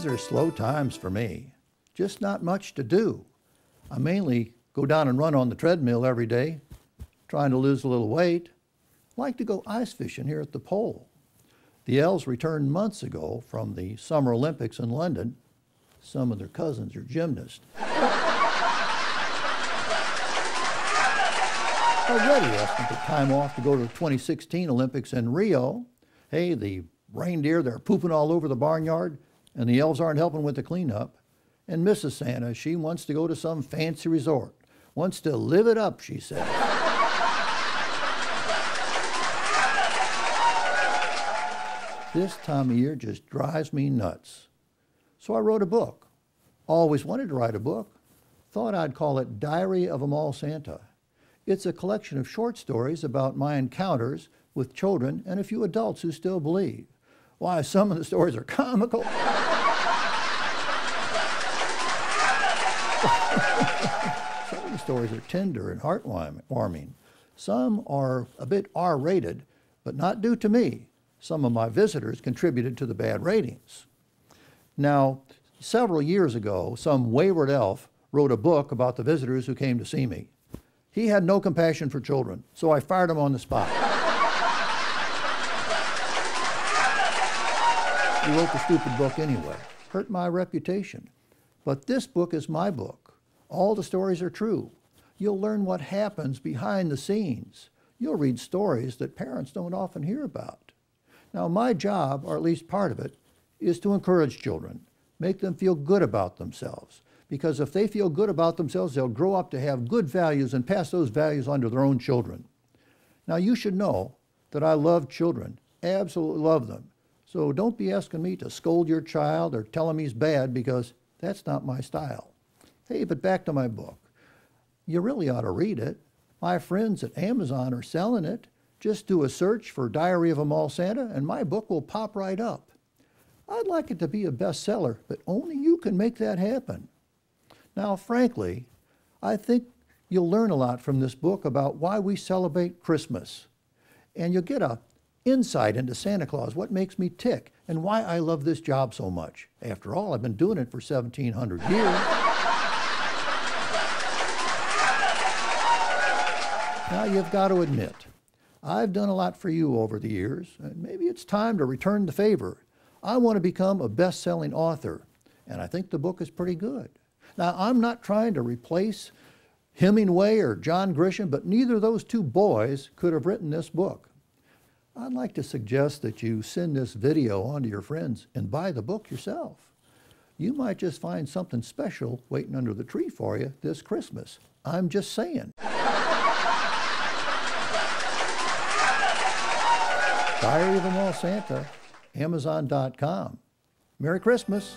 These are slow times for me. Just not much to do. I mainly go down and run on the treadmill every day, trying to lose a little weight. Like to go ice fishing here at the pole. The elves returned months ago from the Summer Olympics in London. Some of their cousins are gymnasts. Already asking for time off to go to the 2016 Olympics in Rio. Hey, the reindeer, they're pooping all over the barnyard, and the elves aren't helping with the cleanup. And Mrs. Santa, she wants to go to some fancy resort. Wants to live it up, she says. This time of year just drives me nuts. So I wrote a book. Always wanted to write a book. Thought I'd call it Diary of a Mall Santa. It's a collection of short stories about my encounters with children and a few adults who still believe. Why, some of the stories are comical. Some of the stories are tender and heartwarming. Some are a bit R-rated, but not due to me. Some of my visitors contributed to the bad ratings. Now, several years ago, some wayward elf wrote a book about the visitors who came to see me. He had no compassion for children, so I fired him on the spot. He wrote the stupid book anyway. Hurt my reputation. But this book is my book. All the stories are true. You'll learn what happens behind the scenes. You'll read stories that parents don't often hear about. Now, my job, or at least part of it, is to encourage children, make them feel good about themselves. Because if they feel good about themselves, they'll grow up to have good values and pass those values on to their own children. Now, you should know that I love children, absolutely love them. So don't be asking me to scold your child or tell him he's bad, because that's not my style. Hey, but back to my book. You really ought to read it. My friends at Amazon are selling it. Just do a search for Diary of a Mall Santa, and my book will pop right up. I'd like it to be a bestseller, but only you can make that happen. Now, frankly, I think you'll learn a lot from this book about why we celebrate Christmas. And you'll get an insight into Santa Claus, what makes me tick, and why I love this job so much. After all, I've been doing it for 1,700 years. Now, you've got to admit, I've done a lot for you over the years, and maybe it's time to return the favor. I want to become a best-selling author, and I think the book is pretty good. Now, I'm not trying to replace Hemingway or John Grisham, but neither of those two boys could have written this book. I'd like to suggest that you send this video on to your friends and buy the book yourself. You might just find something special waiting under the tree for you this Christmas. I'm just saying. Diary of a Mall Santa, Amazon.com. Merry Christmas.